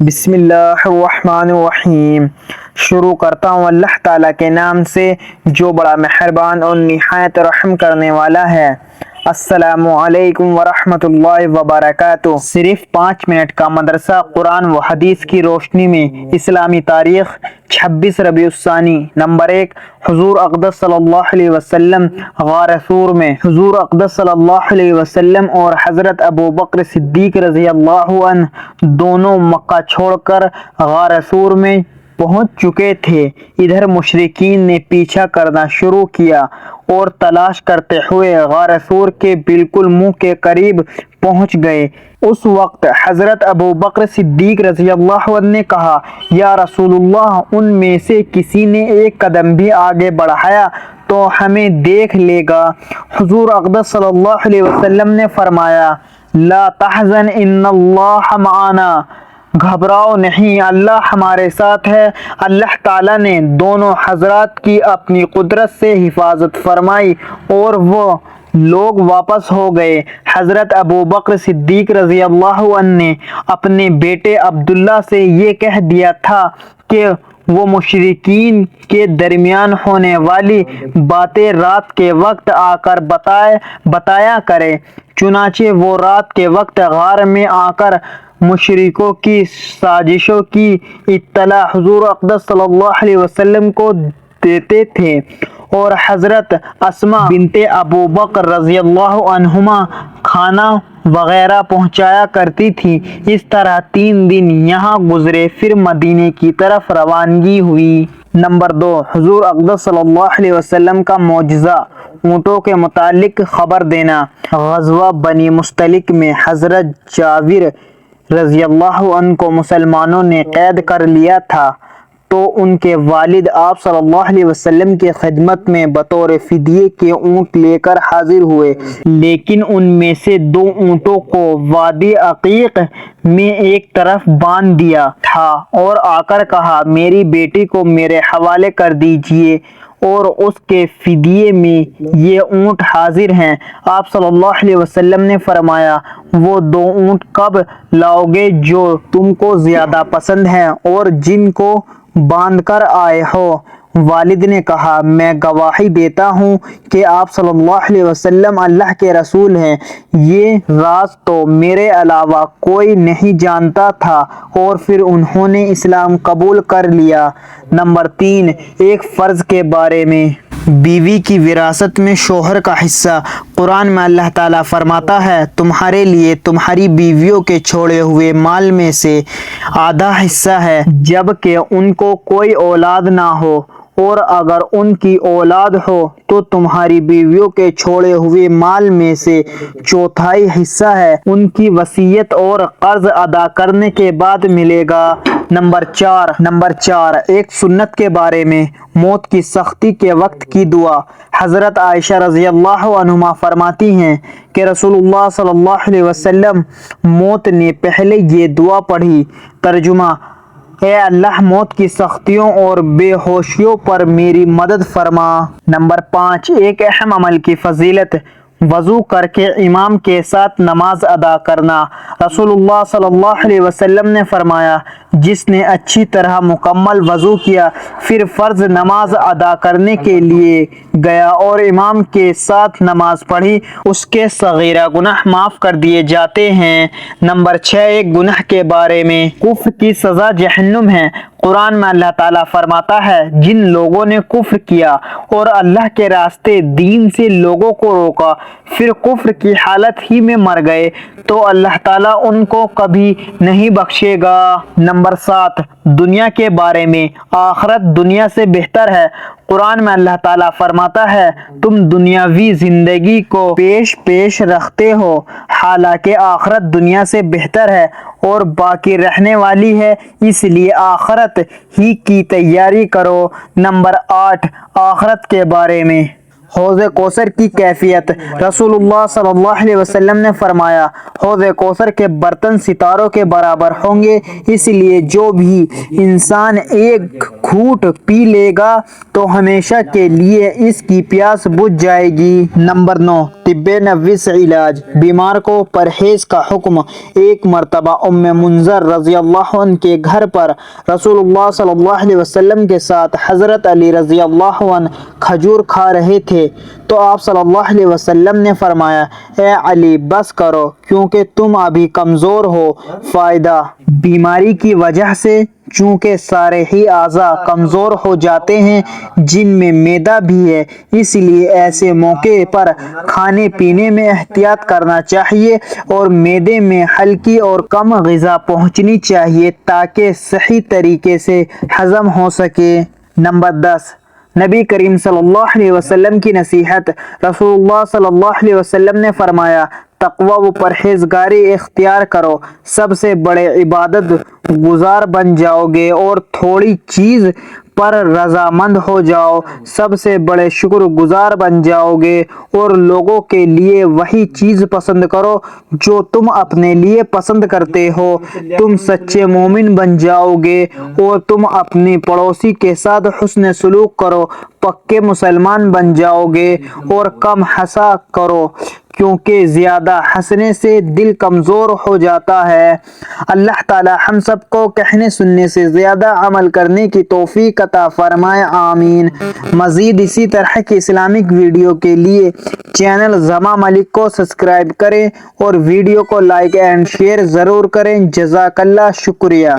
بسم اللہ الرحمن الرحیم۔ شروع کرتا ہوں اللہ تعالیٰ کے نام سے جو بڑا مہربان اور نہایت رحم کرنے والا ہے۔ السلام علیکم ورحمۃ اللہ وبرکاتہ۔ صرف 5 منٹ کا مدرسہ قرآن و حدیث کی روشنی میں اسلامی تاریخ 26 ربیع الثانی۔ نمبر 1، حضور اقدس صلی اللہ علیہ وسلم غار ثور میں۔ حضور اقدس صلی اللہ علیہ وسلم اور حضرت ابو بکر صدیق رضی اللہ عنہ دونوں مکہ چھوڑ کر غار ثور میں پہنچ چکے تھے۔ ادھر مشرکین نے پیچھا کرنا شروع کیا اور تلاش کرتے ہوئے غار ثور کے بالکل منہ کے قریب پہنچ گئے۔ اس وقت حضرت ابو بکر صدیق رضی اللہ عنہ نے کہا، یا رسول اللہ، ان میں سے کسی نے ایک قدم بھی آگے بڑھایا تو ہمیں دیکھ لے گا۔ حضور اقدس صلی اللہ علیہ وسلم نے فرمایا، لا تحزن ان اللہ معنا، گھبراؤ نہیں، اللہ ہمارے ساتھ ہے۔ اللہ تعالیٰ نے دونوں حضرات کی اپنی قدرت سے حفاظت فرمائی اور وہ لوگ واپس ہو گئے۔ حضرت ابو بکر صدیق رضی اللہ عنہ نے اپنے بیٹے عبداللہ سے یہ کہہ دیا تھا کہ وہ مشرکین کے درمیان ہونے والی باتیں رات کے وقت آ کر بتایا کرے۔ چنانچہ وہ رات کے وقت غار میں آ کر مشرکوں کی سازشوں کی اطلاع حضور اقدس صلی اللہ علیہ وسلم کو دیتے تھے اور حضرت اسماء بنت ابو بکر رضی اللہ عنہما کھانا وغیرہ پہنچایا کرتی تھی۔ اس طرح 3 دن یہاں گزرے، پھر مدینے کی طرف روانگی ہوئی۔ نمبر 2، حضور اقدس صلی اللہ علیہ وسلم کا معجزہ، اونٹوں کے متعلق خبر دینا۔ غزوہ بنی مستلق میں حضرت جابر رضی اللہ عنہ کو مسلمانوں نے قید کر لیا تھا تو ان کے والد آپ صلی اللہ علیہ وسلم کی خدمت میں بطور فدیے کے اونٹ لے کر حاضر ہوئے، لیکن ان میں سے 2 اونٹوں کو وادی عقیق میں ایک طرف باندھ دیا تھا اور آ کر کہا، میری بیٹی کو میرے حوالے کر دیجیے اور اس کے فدیے میں یہ اونٹ حاضر ہیں۔ آپ صلی اللہ علیہ وسلم نے فرمایا، وہ 2 اونٹ کب لاؤ گے جو تم کو زیادہ پسند ہیں اور جن کو باندھ کر آئے ہو؟ والد نے کہا، میں گواہی دیتا ہوں کہ آپ صلی اللہ علیہ وسلم اللہ کے رسول ہیں۔ یہ راز تو میرے علاوہ کوئی نہیں جانتا تھا اور پھر انہوں نے اسلام قبول کر لیا۔ نمبر 3، ایک فرض کے بارے میں۔ بیوی کی وراثت میں شوہر کا حصہ۔ قرآن میں اللہ تعالیٰ فرماتا ہے، تمہارے لیے تمہاری بیویوں کے چھوڑے ہوئے مال میں سے آدھا حصہ ہے جب کہ ان کو کوئی اولاد نہ ہو، اور اگر ان کی اولاد ہو تو تمہاری بیویوں کے چھوڑے ہوئے مال میں سے 1/4 حصہ ہے، ان کی وصیت اور قرض ادا کرنے کے بعد ملے گا۔ نمبر 4، ایک سنت کے بارے میں، موت کی سختی کے وقت کی دعا۔ حضرت عائشہ رضی اللہ عنہما فرماتی ہیں کہ رسول اللہ صلی اللہ علیہ وسلم موت نے پہلے یہ دعا پڑھی۔ ترجمہ، اے اللہ، موت کی سختیوں اور بے ہوشیوں پر میری مدد فرما۔ نمبر 5، ایک اہم عمل کی فضیلت، وضو کر کے امام کے ساتھ نماز ادا کرنا۔ رسول اللہ صلی اللہ علیہ وسلم نے فرمایا، جس نے اچھی طرح مکمل وضو کیا پھر فرض نماز ادا کرنے کے لیے گیا اور امام کے ساتھ نماز پڑھی، اس کے صغیرہ گناہ معاف کر دیے جاتے ہیں۔ نمبر 6، ایک گناہ کے بارے میں، کفر کی سزا جہنم ہے۔ قرآن میں اللہ تعالیٰ فرماتا ہے، جن لوگوں نے کفر کیا اور اللہ کے راستے دین سے لوگوں کو روکا پھر کفر کی حالت ہی میں مر گئے تو اللہ تعالیٰ ان کو کبھی نہیں بخشے گا۔ نمبر 7، دنیا کے بارے میں، آخرت دنیا سے بہتر ہے۔ قرآن میں اللہ تعالیٰ فرماتا ہے، تم دنیاوی زندگی کو پیش رکھتے ہو حالانکہ آخرت دنیا سے بہتر ہے اور باقی رہنے والی ہے، اس لیے آخرت ہی کی تیاری کرو۔ نمبر 8، آخرت کے بارے میں، حوض کوثر کی کیفیت۔ رسول اللہ صلی اللہ علیہ وسلم نے فرمایا حوض کوثر کے برتن ستاروں کے برابر ہوں گے، اس لیے جو بھی انسان ایک گھونٹ پی لے گا تو ہمیشہ کے لیے اس کی پیاس بجھ جائے گی۔ نمبر 9، طب نبوی سے علاج۔ بیمار کو پرہیز کا حکم۔ ایک مرتبہ ام منذر رضی اللہ عنہ کے گھر پر رسول اللہ صلی اللہ علیہ وسلم کے ساتھ حضرت علی رضی اللہ عنہ کھجور کھا رہے تھے تو آپ صلی اللہ علیہ وسلم نے فرمایا اے علی بس کرو کیونکہ تم ابھی کمزور ہو۔ فائدہ: بیماری کی وجہ سے چونکہ سارے ہی اعضاء کمزور ہو جاتے ہیں جن میں معدہ بھی ہے، اس لیے ایسے موقع پر کھانے پینے میں احتیاط کرنا چاہیے اور معدے میں ہلکی اور کم غذا پہنچنی چاہیے تاکہ صحیح طریقے سے ہضم ہو سکے۔ نمبر 10، نبی کریم صلی اللہ علیہ وسلم کی نصیحت۔ رسول اللہ صلی اللہ علیہ وسلم نے فرمایا تقوی و پرہیزگاری اختیار کرو، سب سے بڑے عبادت گزار بن جاؤ گے اور تھوڑی چیز پر رضامند ہو جاؤ، سب سے بڑے شکر گزار بن جاؤ گے اور لوگوں کے لیے وہی چیز پسند کرو جو تم اپنے لیے پسند کرتے ہو، تم سچے مومن بن جاؤ گے اور تم اپنے پڑوسی کے ساتھ حسن سلوک کرو، پکے مسلمان بن جاؤ گے اور کم ہنسا کرو کیونکہ زیادہ ہنسنے سے دل کمزور ہو جاتا ہے۔ اللہ تعالی ہم سب کو کہنے سننے سے زیادہ عمل کرنے کی توفیق عطا فرمائے، آمین۔ مزید اسی طرح کی اسلامک ویڈیو کے لیے چینل زما ملک کو سبسکرائب کریں اور ویڈیو کو لائک اینڈ شیئر ضرور کریں۔ جزاک اللہ، شکریہ۔